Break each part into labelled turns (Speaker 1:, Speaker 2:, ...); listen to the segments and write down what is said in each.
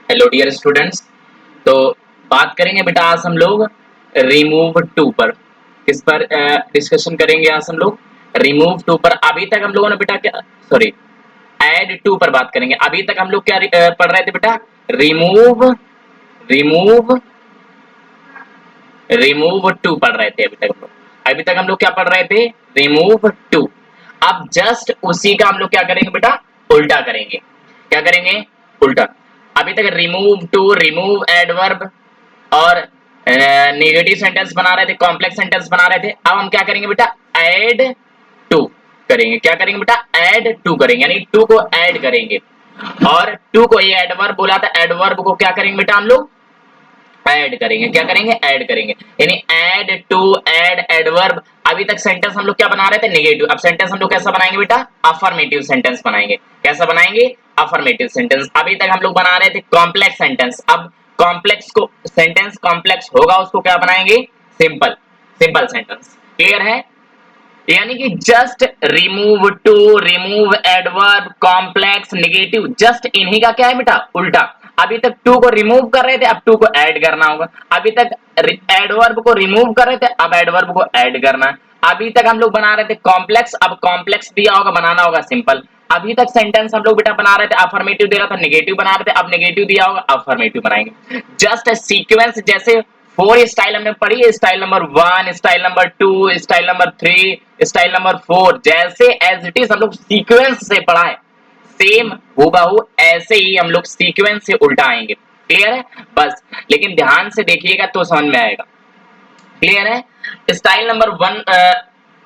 Speaker 1: Hello dear students. तो बात करेंगे बेटा आज हम लोग रिमूव टू पर। किस पर डिस्कशन करेंगे आज हम लोग? रिमूव टू पर। अभी तक हम लोगों ने बेटा क्या, सॉरी, ऐड टू पर बात करेंगे। अभी तक हम लोग क्या पढ़ रहे थे बेटा? रिमूव रिमूव रिमूव टू पढ़ रहे थे अभी तक हम लोग क्या पढ़ रहे थे? Remove to. अब जस्ट उसी का हम लोग क्या करेंगे बेटा? उल्टा करेंगे। क्या करेंगे? उल्टा। अभी तक रिमूव टू, रिमूव एडवर्ब और नेगेटिव सेंटेंस बना रहे थे, कॉम्प्लेक्स सेंटेंस बना रहे थे। अब हम क्या करेंगे बेटा? ऐड टू करेंगे। क्या करेंगे बेटा? ऐड टू करेंगे, यानी टू को ऐड करेंगे। और टू को ये एडवर्ब बोला था, एडवर्ब को क्या करेंगे बेटा हम लोग? ऐड करेंगे। क्या करेंगे? ऐड करेंगे, यानी ऐड टू, ऐड एडवर्ब। अभी तक सेंटेंस हम लोग क्या बना रहे थे? नेगेटिव। अब सेंटेंस हम लोग कैसा बनाएंगे बेटा? अफर्मेटिव सेंटेंस बनाएंगे। कैसा बनाएंगे? Affirmative sentence. अभी तक हम लोग बना रहे थे कॉम्प्लेक्स सेंटेंस। अब कॉम्प्लेक्स को, सेंटेंस कॉम्प्लेक्स होगा उसको क्या बनाएंगे? सिंपल। Simple sentence. क्लियर है? यानी कि just remove too, remove adverb, complex, negative, just इन्हीं का क्या है बेटा? उल्टा। अभी तक टू को रिमूव कर रहे थे, अब टू को ऐड करना होगा। अभी तक एडवर्ब को रिमूव कर रहे थे, अब एडवर्ब को ऐड करना है। अभी तक हम लोग बना रहे थे कॉम्प्लेक्स, अब कॉम्प्लेक्स दिया होगा, बनाना होगा सिंपल। अभी तक सेंटेंस हम लोग बेटा बना रहे थे अफर्मेटिव दे रहा था, नेगेटिव बना रहे थे, अब नेगेटिव दिया होगा, अफर्मेटिव बनाएंगे। जस्ट सीक्वेंस, जैसे फोर स्टाइल हमने पढ़ी है, style number 1, style number 2, style number 3, style number 4, जैसे एज इट इज हम लोग सीक्वेंस से पढ़ा है, सेम हूबहू ऐसे ही हम लोग सीक्वेंस से उल्टा आएंगे। क्लियर है? बस लेकिन ध्यान से देखिएगा तो समझ में आएगा। क्लियर है? स्टाइल नंबर 1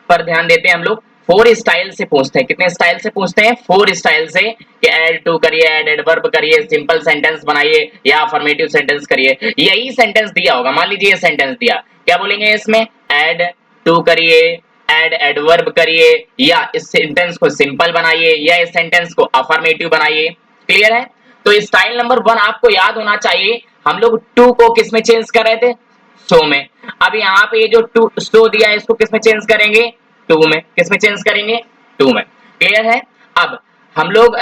Speaker 1: पर ध्यान देते हैं हम लोग। फोर स्टाइल से पूछते हैं। कितने स्टाइल से पूछते हैं? फोर स्टाइल से, कि ऐड टू करिए, ऐड एडवर्ब करिए, सिंपल सेंटेंस बनाइए या अफर्मेटिव सेंटेंस करिए। यही सेंटेंस दिया होगा, मान लीजिए ये सेंटेंस दिया, क्या बोलेंगे इसमें? ऐड टू करिए, ऐड एडवर्ब करिए, या इस सेंटेंस को सिंपल बनाइए, या इस सेंटेंस को अफर्मेटिव बनाइए। क्लियर है? तो स्टाइल नंबर 1 आपको याद होना चाहिए। हम लोग टू को किस में चेंज कर रहे थे? सो में। अब यहाँ पे ये जो टू सो दिया है, इसको किस में चेंज करेंगे? टू में। किस में चेंज करेंगे? टू में। क्लियर है? अब हम लोग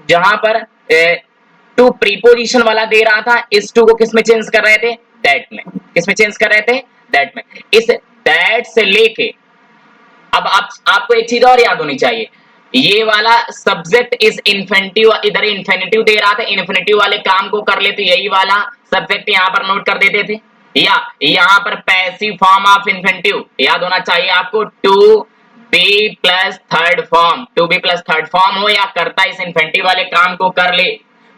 Speaker 1: जहां पर टू प्रीपोजिशन वाला दे रहा था, इस टू को किस में चेंज कर रहे थे? दैट में। किस में चेंज कर रहे थे? दैट में। इस दैट से लेके, अब आपको एक चीज और याद होनी चाहिए, ये वाला सब्जेक्ट इस इन्फिनिटिव, इधर इन्फिनिटिव दे रहा था, इन्फिनिटिव वाले काम को कर लेते, यही वाला सब्जेक्ट यहाँ पर नोट कर देते थे। या यहाँ पर पैसिव फॉर्म ऑफ इन्फिनिटिव याद होना चाहिए आपको, to be plus third form, to be plus third form हो या करता इस इन्फिनिटिव वाले काम को कर ले,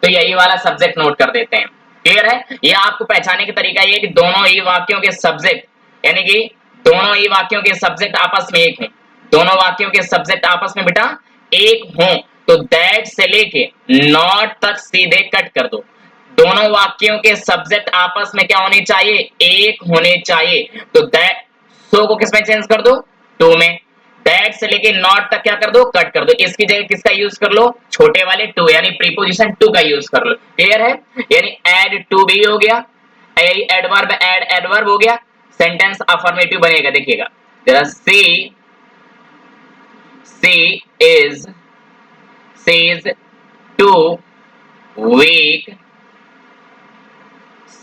Speaker 1: तो यही वाला सब्जेक्ट नोट कर देते हैं। क्लियर है? यह आपको पहचानने का तरीका ये कि दोनों ही वाक्यों के सब्जेक्ट, यानी कि दोनों ही वाक्यों के सब्जेक्ट आपस में एक हों, दोनों वाक्यों के सब्जेक्ट आपस में बेटा एक हों, तो दैट से लेके नॉट तक सीधे कट कर दो। दोनों वाक्यों के सब्जेक्ट आपस में क्या होने चाहिए? एक होने चाहिए। तो दैट, सो को किसमें चेंज कर दो? टू में। दैट से लेके नॉट तक क्या कर दो? कट कर दो। इसकी जगह किसका यूज कर लो? छोटे वाले टू, यानी प्रीपोजिशन टू का यूज कर लो। क्लियर है? यानी एड टू भी हो गया, एडवर्ब एड एडवर्ब हो गया, सेंटेंस अफर्मेटिव बनेगा। देखिएगा जरा, सी is says to week,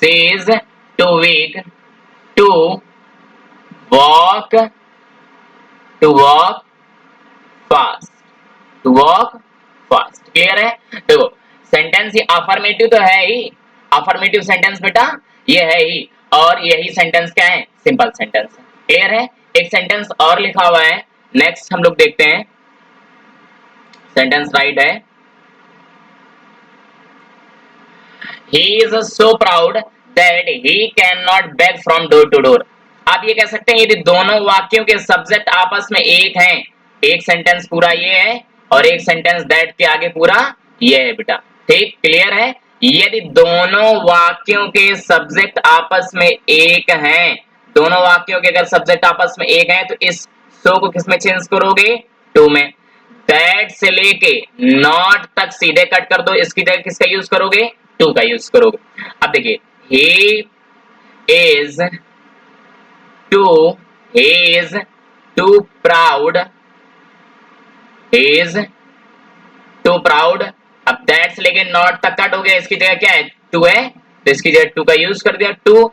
Speaker 1: says to week to walk, to walk fast, to walk fast। Clear है? देखो सेंटेंस ये अफर्मेटिव तो है ही, अफर्मेटिव सेंटेंस बेटा ये है ही, और यही सेंटेंस क्या है? सिंपल सेंटेंस है। क्लियर है? एक सेंटेंस और लिखा हुआ है, नेक्स्ट हम लोग देखते हैं। सेंटेंस राइट है, he is so proud that he cannot beg from door to door। आप ये कह सकते हैं यदि दोनों वाक्यों के सब्जेक्ट आपस में एक हैं, एक सेंटेंस पूरा ये है और एक सेंटेंस दैट के आगे पूरा ये है बेटा। ठीक? क्लियर है? यदि दोनों वाक्यों के सब्जेक्ट आपस में एक हैं, दोनों वाक्यों के अगर सब्जेक्ट आपस में एक हैं, तो इस सो को किस में चेंज करोगे? टू में। दैट से लेके नॉट तक सीधे कट कर दो, इसकी जगह किसका यूज करोगे? टू का यूज करोगे। अब देखिए, he is he is too proud, he is too proud अब दैट्स लेके नॉट तक कट हो गया, इसकी जगह क्या है, टू है, तो इसकी जगह टू का यूज कर दिया, to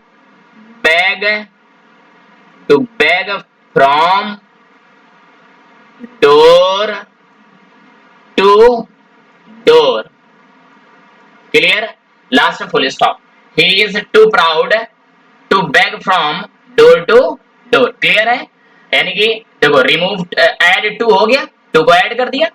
Speaker 1: beg, to beg from door to door, clear, last full stop, he is too proud to beg from door to door, clear है। यानी कि देखो रिमूव एड टू हो गया, टू को ऐड कर दिया,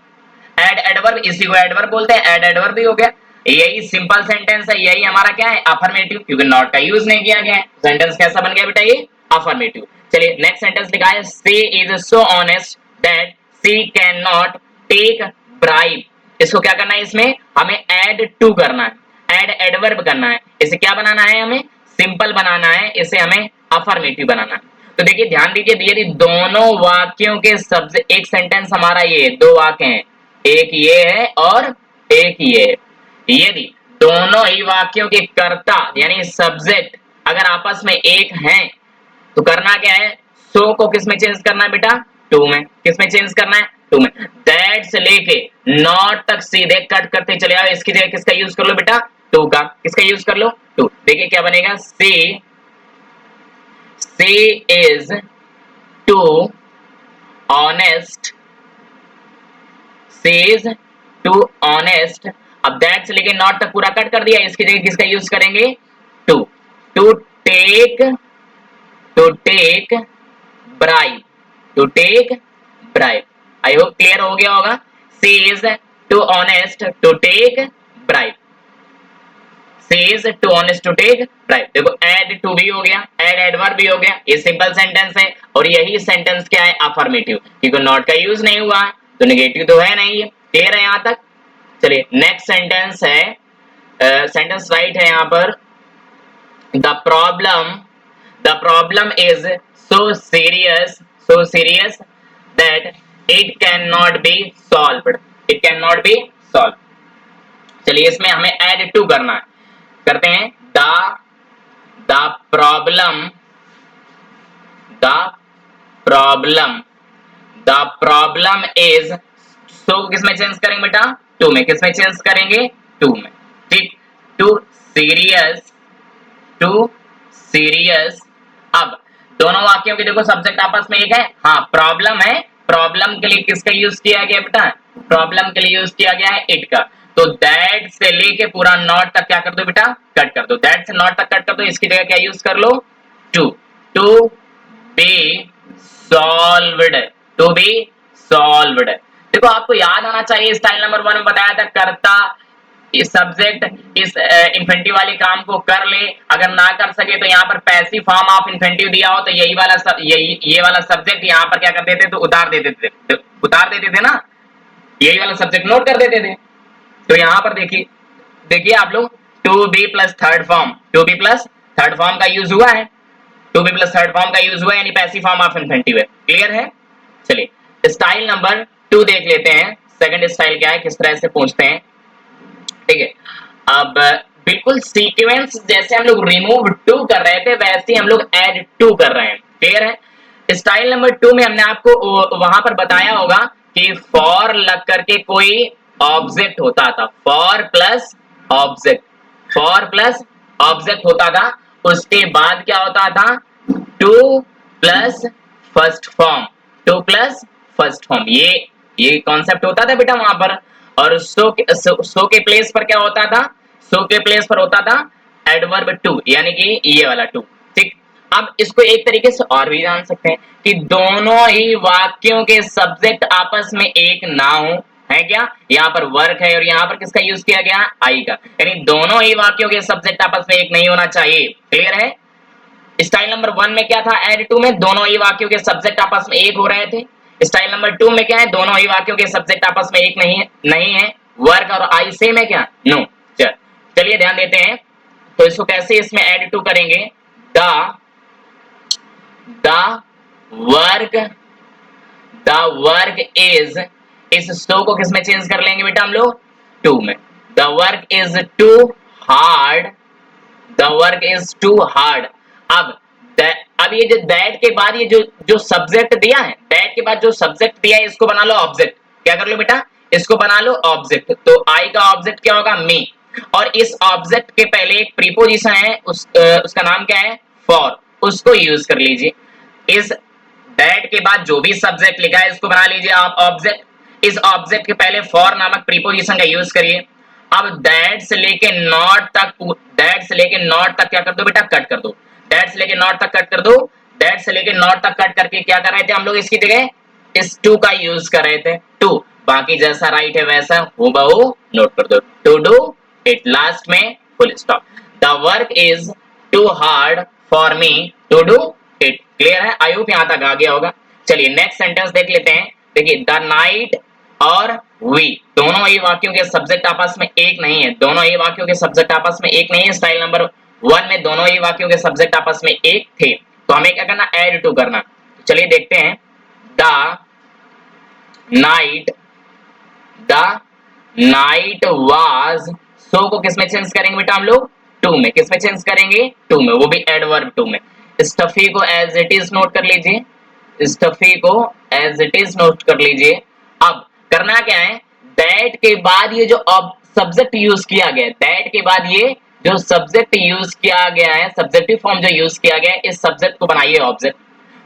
Speaker 1: एड एडवर्ब, इसी को एडवर्ब बोलते हैं, एड एडवर्ब भी हो गया। यही सिंपल सेंटेंस है, यही हमारा क्या है, अफर्मेटिव, क्योंकि नॉट का यूज नहीं किया गया है। सेंटेंस कैसा बन गया बेटा, ये अफर्मेटिव। चलिए नेक्स्ट सेंटेंस लिखा है, she is so honest that she can not take bribe. इसको क्या करना है, इसमें हमें एड टू करना है, एड एडवर्ब करना है, इसे क्या बनाना है, हमें सिंपल बनाना है, इसे हमें अफर्मेटिव बनाना है। तो देखिए ध्यान दीजिए, यदि दोनों वाक्यों के शब्द, एक सेंटेंस हमारा ये दो वाक्य हैं, एक ये है और एक ये है, यदि दोनों ही वाक्यों के कर्ता यानी सब्जेक्ट अगर आपस में एक हैं, तो करना क्या है, सो को किस में चेंज करना है बेटा, टू में, किस में चेंज करना है, टू में, दैट से लेके नॉट तक सीधे कट करते चले आओ, इसकी जगह किसका यूज कर लो बेटा, टू का, किसका यूज कर लो, टू। देखिए क्या बनेगा, she is too honest, she is too honest, अब दैट से लेके नॉट तक पूरा कट कर दिया, इसकी जगह किसका यूज करेंगे, to, to take, to take bribe, to take bribe, I hope clear हो गया होगा। She is too honest to take bribe, she is too honest to take bribe. देखो एड टू भी हो गया, एड एडवर्ब भी हो गया, ये सिंपल सेंटेंस है, और यही सेंटेंस क्या है, अफर्मेटिव, क्योंकि नॉट का यूज नहीं हुआ तो नेगेटिव तो है नहीं, क्लियर है यहां तक। चलिए नेक्स्ट सेंटेंस है, सेंटेंस राइट है यहाँ पर, the problem is so serious that it cannot be solved, it cannot be solved। चलिए इसमें हमें add to करना है, करते हैं, the problem, the problem, the problem is, so किसमें चेंज करेंगे बेटा, टू में, किसमें चेंज करेंगे, टू में, ठीक, टू सीरियस, टू सीरियस। अब दोनों वाक्यों के देखो सब्जेक्ट आपस में एक है, हाँ प्रॉब्लम है, प्रॉब्लम के लिए किसका यूज किया गया बेटा, प्रॉब्लम के लिए यूज किया गया है इट का, तो दैट से लेके पूरा नॉट तक क्या कर दो बेटा, कट कर दो, दैट से नॉट तक कट कर दो, इसकी जगह क्या यूज कर लो, to, to be solved, to be solved. देखो आपको याद होना चाहिए, स्टाइल नंबर 1 में बताया था, कर्ता इस सब्जेक्ट इस इन्फिनिटिव वाले काम को कर ले, अगर ना कर सके तो यहाँ पर पैसिव फॉर्म ऑफ इन्फिनिटिव दिया हो, तो यही वाला ये वाला सब्जेक्ट यहाँ पर क्या कर देते, तो उतार देते थे, उतार देते थे ना, यही वाला सब्जेक्ट नोट कर देते थे। तो यहाँ पर देखिए, देखिए आप लोग, to be plus third form, to be plus third form का यूज हुआ है, to be plus third form का यूज हुआ है, यानी पैसिव फॉर्म ऑफ इन्फिनिटिव है, क्लियर है। चलिए स्टाइल नंबर 2 देख लेते हैं, सेकंड स्टाइल क्या है, किस तरह से पूछते हैं, ठीक है। अब बिल्कुल सीक्वेंस जैसे हम लोग रिमूव टू कर रहे थे, वैसे ही हम लोग ऐड टू कर रहे हैं, क्लियर है। स्टाइल नंबर 2 में हमने आपको वहां पर बताया होगा कि फॉर लग करके कोई ऑब्जेक्ट होता था, for plus object, for plus object होता था, उसके बाद क्या होता था, two plus first form, two plus first form, ये कॉन्सेप्ट होता था बेटा वहां पर। और सो के प्लेस पर क्या होता था, सो के प्लेस पर होता था एडवर्ब टू, यानी कि ये वाला टू, ठीक। अब इसको एक तरीके से और भी जान सकते हैं कि दोनों ही वाक्यों के सब्जेक्ट आपस में एक ना हो, है क्या, यहाँ पर वर्क है और यहाँ पर किसका यूज किया गया, आई का, यानी दोनों ही वाक्यों के सब्जेक्ट आपस में एक नहीं होना चाहिए, क्लियर है। स्टाइल नंबर 1 में क्या था, एड टू में दोनों ही वाक्यों के सब्जेक्ट आपस में एक हो रहे थे। स्टाइल नंबर 2 में क्या है, दोनों ही वाक्यों के सब्जेक्ट आपस में एक नहीं है, वर्क और आई सेम है क्या, नो। चलिए ध्यान देते हैं, तो इसको कैसे इसमें एड टू करेंगे, the work, the work is, is सो को किसमें चेंज कर लेंगे बेटा हम लोग, टू में, the work is too hard, the work is too hard. अब ये जो दैट के बाद ये जो सब्जेक्ट दिया है, दैट के बाद जो सब्जेक्ट दिया है, इसको बना लो ऑब्जेक्ट, क्या कर लो बेटा, इसको बना लो ऑब्जेक्ट, तो आई का ऑब्जेक्ट क्या होगा, मी, और इस ऑब्जेक्ट के पहले एक प्रीपोजिशन है, उसका नाम क्या है, फॉर, उसको यूज कर लीजिए। इस दैट के बाद जो भी सब्जेक्ट लिखा है इसको बना लीजिए आप ऑब्जेक्ट, इस ऑब्जेक्ट के पहले फॉर नामक प्रीपोजिशन का यूज करिए। अब दैट से लेके नॉट तक, दैट से लेके नॉट तक क्या कर दो बेटा, कट कर दो, दैट से लेके नॉट तक कट कर दो, दैट से लेके नॉट तक कट करके क्या कर रहे थे हम लोग, इसकी जगह इस टू का यूज कर रहे थे, टू, बाकी जैसा राइट है वैसा हूबहू नोट कर दो, टू डू इट, लास्ट में full stop. The work is too hard for me to do it, clear है, आई होप यहां तक आ गया होगा। चलिए नेक्स्ट सेंटेंस देख लेते हैं। देखिए द नाइट और वी, दोनों ही वाक्यों के सब्जेक्ट आपस में एक नहीं है, दोनों ही वाक्यों के सब्जेक्ट आपस में एक नहीं है। स्टाइल नंबर 1 में दोनों ही वाक्यों के सब्जेक्ट आपस में एक थे, तो हमें क्या करना, ऐड टू करना। चलिए देखते हैं, the night, the night was, so को किसमें चेंज करेंगे बेटा हम लोग, टू में, किसमें चेंज करेंगे, टू में, वो भी एडवर्ब टू में। स्टफी को एज इट इज नोट कर लीजिए, स्टफी को एज इट इज नोट कर लीजिए। अब करना क्या है, दैट के बाद ये जो अब सब्जेक्ट यूज किया गया है, दैट के बाद ये जो सब्जेक्ट यूज किया गया है, सब्जेक्टिव फॉर्म जो यूज किया गया है, इस सब्जेक्ट को बनाइए ऑब्जेक्ट।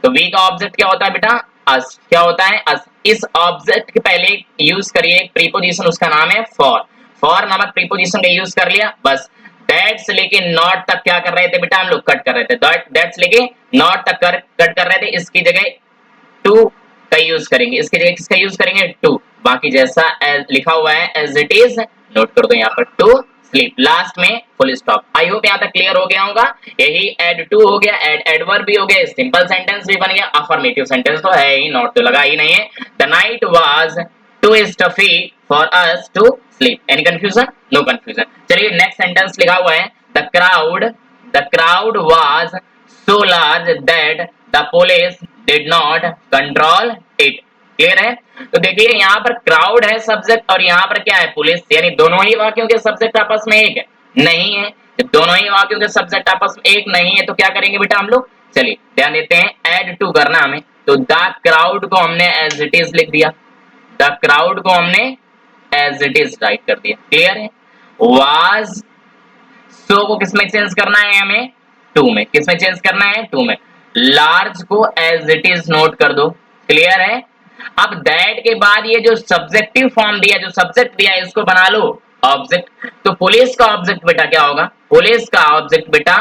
Speaker 1: तो वी का ऑब्जेक्ट क्या होता है बेटा, अस, क्या होता है, अस। इस ऑब्जेक्ट के पहले यूज करिए एक प्रीपोजिशन, उसका नाम है फॉर, फॉर नामक प्रीपोजिशन का यूज कर लिया, बस। दैट से लेके नॉट तक क्या कर रहे थे बेटा हम लोग, कट कर रहे थे, दैट से लेके नॉट तक कट कर रहे थे, इसकी जगह टू का यूज करेंगे, इसकी जगह किसका यूज करेंगे, टू, बाकी जैसा लिखा हुआ है एज इट इज नोट कर दो यहाँ पर, टू स्लीप, लास्ट में फुल स्टॉप। आई होप यहाँ तक क्लियर हो गया होगा। यही एड टू हो गया, एडवर्ब भी हो गया, सिंपल सेंटेंस भी बन गया, अफर्मेटिव सेंटेंस तो है ही, नॉट तो लगा ही नहीं है। The night was too stuffy for us to sleep, any confusion, no confusion. चलिए नेक्स्ट सेंटेंस लिखा हुआ है, the crowd was so large that the police did not control it, clear है। तो देखिए यहाँ पर क्राउड है सब्जेक्ट, और यहाँ पर क्या है, पुलिस, यानी दोनों ही वाक्यों के सब्जेक्ट आपस में एक है, नहीं है। जब दोनों ही वाक्यों के सब्जेक्ट आपस में एक नहीं है तो क्या करेंगे बेटा हम लोग, चलिए ध्यान देते हैं, ऐड टू करना हमें, तो द क्राउड को हमने एज इट इज लिख दिया, द क्राउड को हमने एज इट इज राइट कर दिया, क्लियर है। वाज, सो को किसमें चेंज करना है हमें, टू में, किसमें चेंज करना है, टू में। लार्ज को एज इट इज नोट कर दो, क्लियर है। अब दैट के बाद ये जो सब्जेक्टिव फॉर्म दिया, जो सब्जेक्ट दिया है, इसको बना लो ऑब्जेक्ट। तो पुलिस का ऑब्जेक्ट बेटा क्या होगा, पुलिस का ऑब्जेक्ट बेटा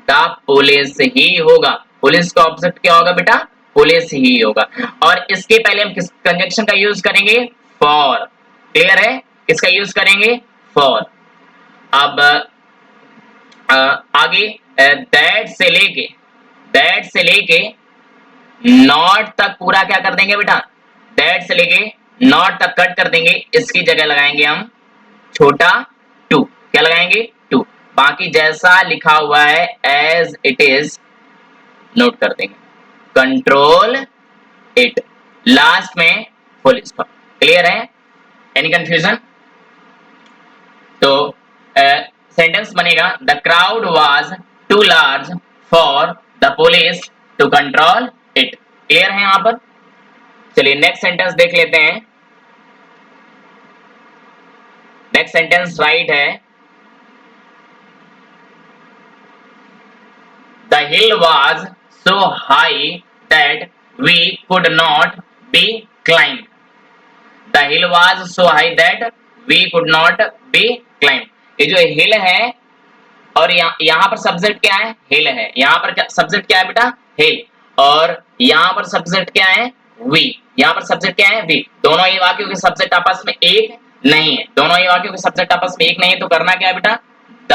Speaker 1: द पुलिस ही होगा, पुलिस का ऑब्जेक्ट क्या होगा बेटा, पुलिस ही होगा। और इसके पहले हम किस कंजंक्शन का यूज करेंगे, फॉर, क्लियर है, किसका यूज करेंगे, फॉर। अब आगे दैट से लेके नॉट तक पूरा क्या कर देंगे बेटा, दैट से लेके नॉट तक कट कर देंगे, इसकी जगह लगाएंगे हम छोटा टू, क्या लगाएंगे, टू, बाकी जैसा लिखा हुआ है एज इट इज नोट कर देंगे, कंट्रोल इट, लास्ट में फुल स्टॉप, क्लियर है, एनी कंफ्यूजन। तो सेंटेंस बनेगा, the crowd was too large for the police to control it, clear है यहां पर। चलिए नेक्स्ट सेंटेंस देख लेते हैं। नेक्स्ट सेंटेंस राइट है, the hill was so high that we could not be climb, the hill was so high that we could not be climb. ये जो हिल है, और यहाँ पर सब्जेक्ट क्या है, हिल है, यहाँ पर सब्जेक्ट क्या है बेटा, हिल, और यहाँ पर सब्जेक्ट क्या है, वी, यहाँ पर सब्जेक्ट क्या है, वी। दोनों ही वाक्यों के सब्जेक्ट आपस में एक नहीं है, दोनों ही वाक्यों के सब्जेक्ट आपस में एक नहीं है, तो करना क्या है बेटा, द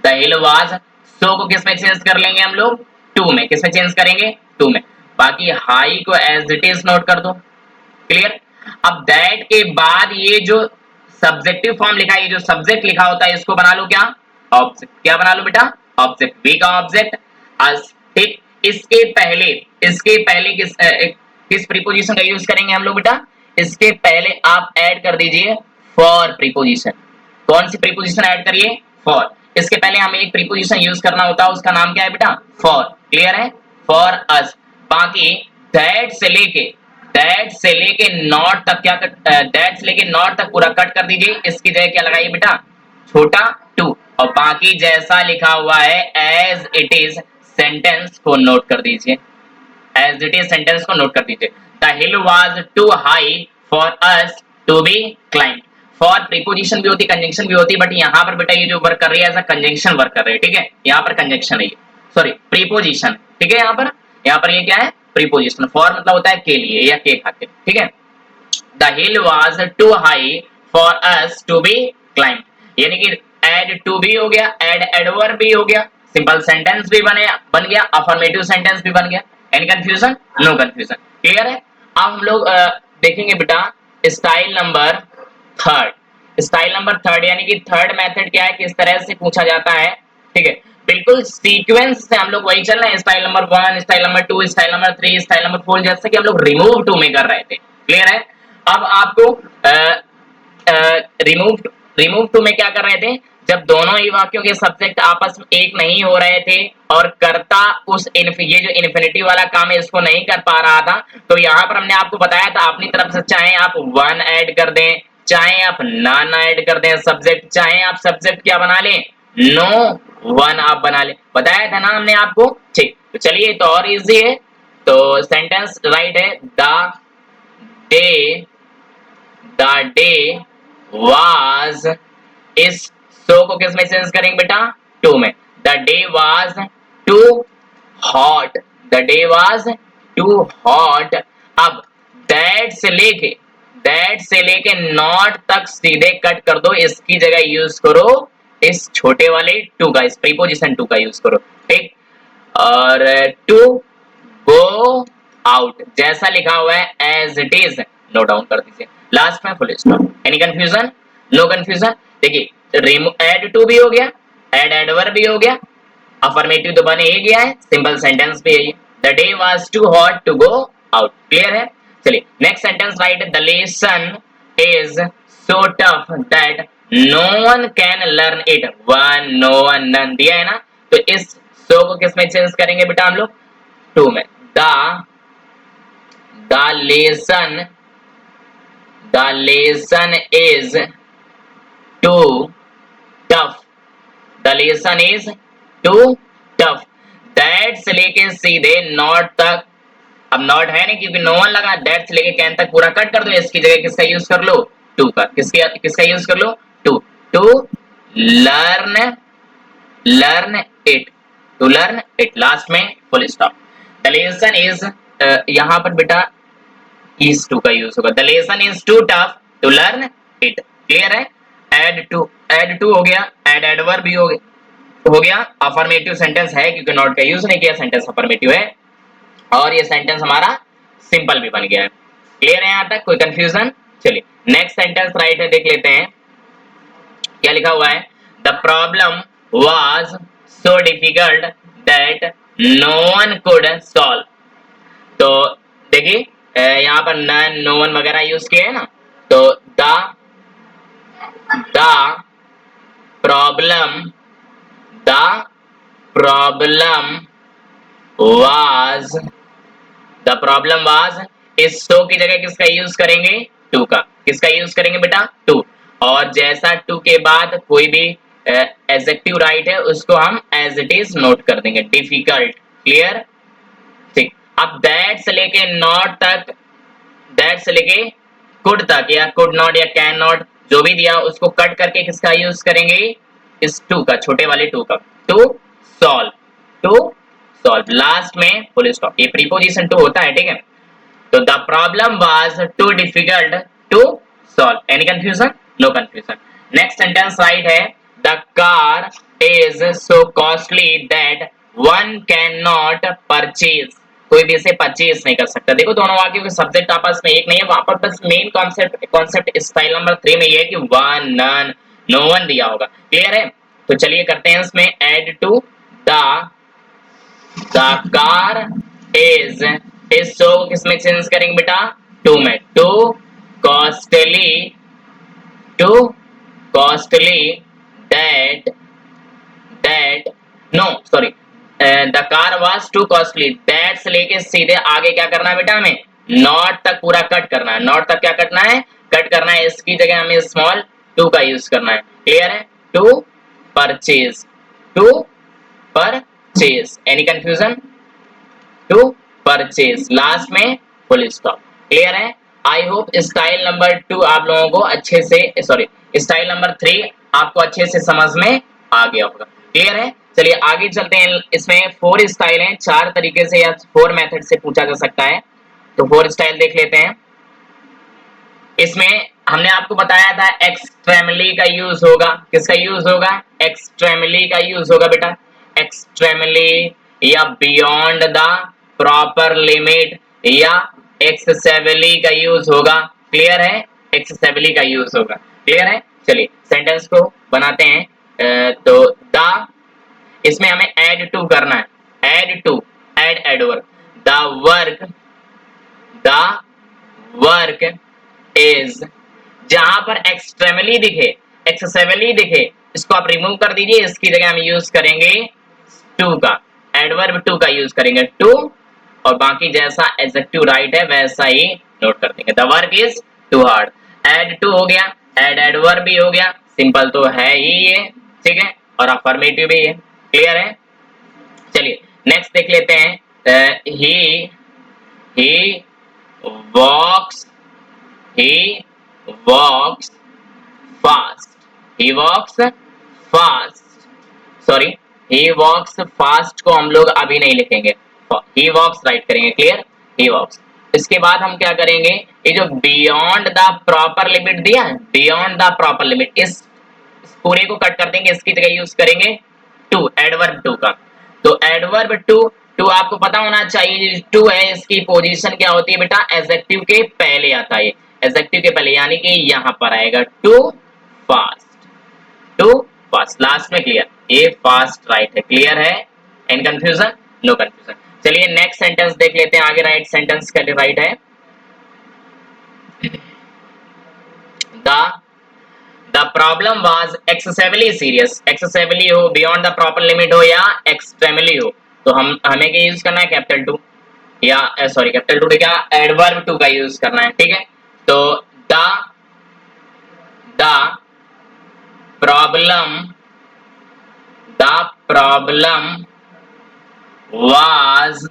Speaker 1: हिल वाज, सो को किसमें चेंज कर लेंगे हम लोग, टू में, किसमें चेंज करेंगे, टू में, बाकी हाई को एज इट इज नोट कर दो, क्लियर। अब दैट के बाद ये जो सब्जेक्टिव फॉर्म लिखा है, ये जो सब्जेक्ट लिखा होता है, इसको बना लो क्या, ऑब्जेक्ट, क्या बना लो बेटा, ऑब्जेक्ट, वी का ऑब्जेक्ट अस, ठीक। इसके पहले किस प्रीपोजिशन का यूज करेंगे हम लोग बेटा, इसके पहले आप ऐड कर दीजिए फॉर प्रीपोजिशन। कौन सी प्रीपोजिशन ऐड करिए, फॉर। इसके पहले हमें एक प्रीपोजिशन यूज करना होता है, उसका नाम क्या है बेटा, फॉर, क्लियर है, फॉर अस। बाकी दैट से लेके नॉट तक क्या दैट से लेके नॉट तक पूरा कट कर दीजिए, इसकी जगह क्या लगाइए बेटा, छोटा टू, और बाकी जैसा लिखा हुआ है एज इट इज सेंटेंस को नोट कर दीजिए, एज इट इज सेंटेंस को नोट कर दीजिए। The hill was too high for us to be climb. For preposition भी होती, कंजंक्शन भी होती, बट यहाँ पर बेटा ये जो वर्क कर रही है एज अ कंजंक्शन वर्क कर रही है, ठीक है, यहाँ पर कंजंक्शन है, सॉरी प्रीपोजिशन, ठीक है, यहाँ पर ये क्या है, प्रीपोजिशन। फॉर मतलब होता है के लिए या के खातिर, ठीक है। The hill was too high for us to be climb, यानी कि एड टू भी हो गया, एड एडवर्ब भी हो गया, सिंपल सेंटेंस भी बन गया, अफर्मेटिव सेंटेंस भी बन गया। Any confusion? No confusion, clear है। अब हम लोग देखेंगे बेटा style number third. Style number third यानी कि थर्ड मेथड क्या है, किस तरह से पूछा जाता है, ठीक है, बिल्कुल सीक्वेंस से हम लोग वही चल रहे हैं, style number 1, style number 2, style number 3, style number 4, जैसे कि हम लोग रिमूव टू में कर रहे थे, क्लियर है। अब आपको रिमूव रिमूव टू में क्या कर रहे थे, जब दोनों ही वाक्यों के सब्जेक्ट आपस में एक नहीं हो रहे थे और कर्ता उस ये जो इन्फिनिटिव वाला काम है इसको नहीं कर पा रहा था, तो यहाँ पर हमने आपको बताया था अपनी तरफ से चाहे आप वन ऐड कर दें, चाहे आप नॉन ऐड कर दें सब्जेक्ट, चाहे आप सब्जेक्ट क्या बना लें, नो वन आप बना लें, बताया था ना हमने आपको, ठीक। तो चलिए तो और इजी है, तो सेंटेंस राइट है, day the day was, is सो को किस में चेंज करेंगे बेटा, टू में। The day was too hot, the day was too hot. अब दैट से लेके नॉट तक सीधे कट कर दो, इसकी जगह यूज करो इस छोटे वाले टू का, इस प्रीपोजिशन टू का यूज करो, ठीक। और टू गो आउट जैसा लिखा हुआ है as it is note down कर दीजिए, लास्ट में full stop. Any confusion? No confusion. देखिए एड टू भी हो गया, एड एडवर्ब भी हो गया, अफर्मेटिव तो बने ही गया है, सिंपल सेंटेंस भी है ये, the day was too hot to go out, clear है। चलिए next sentence right, the lesson is so tough that no one can learn it, one no one none दिया है ना, तो इस सो को किस में चेंज करेंगे बेटा हम लोग, टू में। The the lesson the lesson is too tough, the lesson is too tough, that से लेके सीधे नॉट तक, अब नॉट है नहीं क्योंकि नो वन लगा, दैट से लेके कैन तक पूरा कट कर दो, इसकी जगह किसका यूज कर लो, टू का, किसका यूज कर लो, to, to learn learn it, to learn it, last में full stop. The lesson is यहां पर बेटा इज टू का यूज होगा, the lesson is too tough to learn it, clear है। एड टू हो गया, एड एडवर्ब भी हो गया, अफर्मेटिव सेंटेंस है क्योंकि नॉट का यूज नहीं किया, सेंटेंस अफर्मेटिव है, और ये सेंटेंस हमारा सिंपल भी बन गया है, क्लियर है यहाँ तक, कोई कंफ्यूजन? चलिए नेक्स्ट सेंटेंस राइट है, देख लेते हैं क्या लिखा हुआ है, the problem was so difficult that no one could solve. तो देखिए यहाँ पर नन नो वन वगैरह यूज किए हैं ना, तो the problem the problem was the problem was, is so की जगह किसका यूज करेंगे, टू का, किसका यूज करेंगे बेटा, टू, और जैसा टू के बाद कोई भी एडजेक्टिव राइट है उसको हम एज इट इज नोट कर देंगे, डिफिकल्ट, क्लियर, ठीक। अब दैट से लेके नॉट तक, दैट से लेके कुड तक या कुड नॉट या कैन नॉट जो भी दिया उसको कट करके किसका यूज करेंगे, इस टू का, छोटे वाले टू का, to solve, to solve, last में फुल स्टॉप, ये प्रीपोजिशन टू होता है, ठीक है। तो the problem was too difficult to solve, any confusion? No confusion. Next sentence right है, the car is so costly that one can not purchase, कोई भी इसे परचेज नहीं कर सकता। देखो दोनों वाक्यों के सब्जेक्ट आपस में एक नहीं है, वहां पर बस मेन कॉन्सेप्ट स्टाइल नंबर 3 में ये है कि वन नन नो वन दिया होगा, क्लियर है। तो चलिए करते हैं इसमें add too, the car is, is so किसमें चेंज करेंगे बेटा, टू में, too costly, too costly that that no sorry the car was too costly, that से लेके सीधे आगे क्या करना है बेटा, हमें नॉट तक पूरा कट करना है, नॉट तक क्या करना है, कट करना है, इसकी जगह हमें स्मॉल टू का यूज करना है, क्लियर है, to purchase, to purchase, any confusion, to purchase, last में फुल स्टॉप, क्लियर है। आई होप स्टाइल नंबर 2 आप लोगों को अच्छे से, सॉरी स्टाइल नंबर 3 आपको अच्छे से समझ में आ गया होगा, क्लियर है। चलिए आगे चलते हैं, इसमें 4 स्टाइल हैं, 4 तरीके से या 4 मेथड से पूछा जा सकता है, तो 4 स्टाइल देख लेते हैं। इसमें हमने आपको बताया था एक्सट्रीमली का यूज होगा, किसका यूज होगा, एक्सट्रीमली का यूज होगा बेटा, एक्सट्रीमली या बियॉन्ड द प्रॉपर लिमिट या एक्सेसिवली का यूज होगा, क्लियर है, एक्सेसिवली का यूज होगा, क्लियर है। चलिए सेंटेंस को बनाते हैं। तो द, इसमें हमें एड टू करना है, add too, add adverb, the work, the work is, जहां पर एक्सट्रीमली दिखे, एक्सेसिवली दिखे, इसको आप रिमूव कर दीजिए, इसकी जगह हम यूज करेंगे टू का, एडवर्ब टू का यूज करेंगे, टू, और बाकी जैसा एडजेक्टिव राइट है वैसा ही नोट कर देंगे, the work is too hard, add too हो गया, एड एडवर्ब भी हो गया, सिंपल तो है ही ये, ठीक है, और अफर्मेटिव भी है, क्लियर है। चलिए नेक्स्ट देख लेते हैं, ही वॉक्स, he walks fast, he walks fast, sorry he walks fast को हम लोग अभी नहीं लिखेंगे, he walks राइट करेंगे, क्लियर, he walks। इसके बाद हम क्या करेंगे, ये जो बियॉन्ड द प्रॉपर लिमिट दिया है, बियॉन्ड द प्रॉपर लिमिट, इस पूरे को कट कर देंगे, इसकी जगह यूज करेंगे टू, एडवर्ब टू का, तो एडवर्ब टू, टू आपको पता होना चाहिए, टू है इसकी पोजीशन क्या होती है बेटा, एडजेक्टिव के पहले आता है, एडजेक्टिव के पहले, यानी कि यहां पर आएगा too fast, too fast, last में क्लियर, ये फास्ट राइट है, क्लियर है, एन कंफ्यूजन, नो कंफ्यूजन। चलिए नेक्स्ट सेंटेंस देख लेते हैं, आगे राइट सेंटेंस का राइट है, the the problem was excessively serious, excessively हो, बियॉन्ड द प्रॉपर लिमिट हो, या एक्सट्रीमली हो, तो हम हमें क्या यूज करना है, कैपिटल टू, या सॉरी कैपिटल टू क्या, एडवर्ब टू का यूज करना है, ठीक है। तो the problem, the problem was,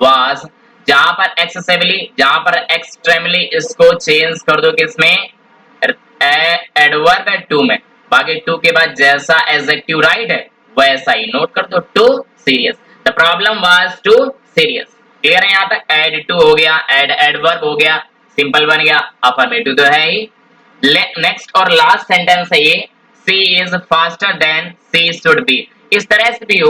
Speaker 1: was, जहां पर एक्सेसिवली, जहां पर एक्सट्रीमली, इसको चेंज कर दो किसमें, एडवर्ब है टू में, बाकी टू के बाद जैसा एडजेक्टिव राइट है वैसा ही नोट कर दो, too serious, the problem was too serious, clear है, यहां तक एड टू हो गया, एड एडवर्ब हो गया, सिंपल बन गया, अफर्मेटिव तो है ही। नेक्स्ट और लास्ट सेंटेंस है ये, she is faster than she should be, इस तरह से भी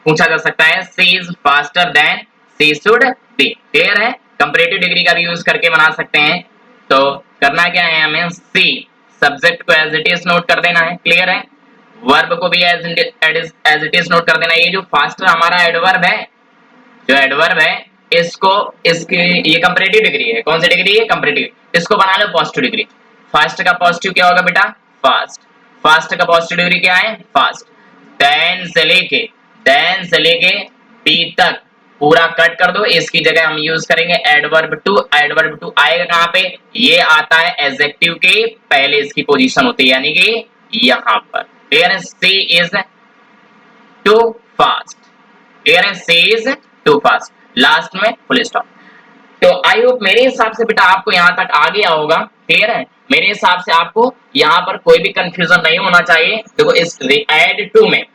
Speaker 1: पूछा जा सकता है, she is faster than she should be, clear है, कंपैरेटिव डिग्री का भी यूज करके बना सकते हैं। तो करना क्या है, हमें सी सब्जेक्ट को एज इट इज नोट कर देना है, क्लियर है, वर्ब को भी एज इट इज नोट कर देना है, ये जो फास्टर हमारा एडवर्ब है, जो एडवर्ब है, इसको, इसकी ये कंपैरेटिव डिग्री है, कौन सी डिग्री है, कंपैरेटिव, इसको बना लो पॉजिटिव डिग्री, फास्ट का पॉजिटिव क्या होगा बेटा, फास्ट, फास्ट का पॉजिटिव डिग्री क्या है, फास्ट, देन से लेके बी तक पूरा कट कर दो, इसकी जगह हम यूज करेंगे एडवर्ब टू, एडवर्ब टू आएगा कहां पे, ये आता है एडजेक्टिव के पहले, इसकी पोजीशन होती है, यानी कि यहां पर, क्लियर है, she is to fast, clear है, she is to fast, last में फुल स्टॉप। तो आई होप मेरे हिसाब से बेटा आपको यहाँ तक आ गया होगा, क्लियर है, मेरे हिसाब से आपको यहाँ पर कोई भी कंफ्यूजन नहीं होना चाहिए। देखो इस एड टू में,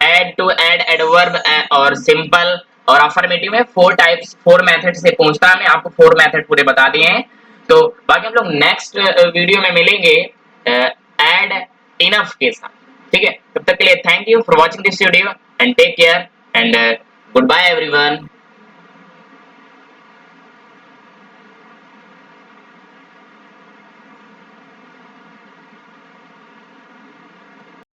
Speaker 1: एड टू, एड एडवर्ब और सिंपल और अफर्मेटिव में 4 टाइप्स, 4 मेथड से पूछता है, मैं आपको 4 मेथड पूरे बता दिए हैं। तो बाकी हम लोग नेक्स्ट वीडियो में मिलेंगे एड इनफ के साथ, ठीक है, तब तक के लिए thank you for watching this video and take care and goodbye everyone.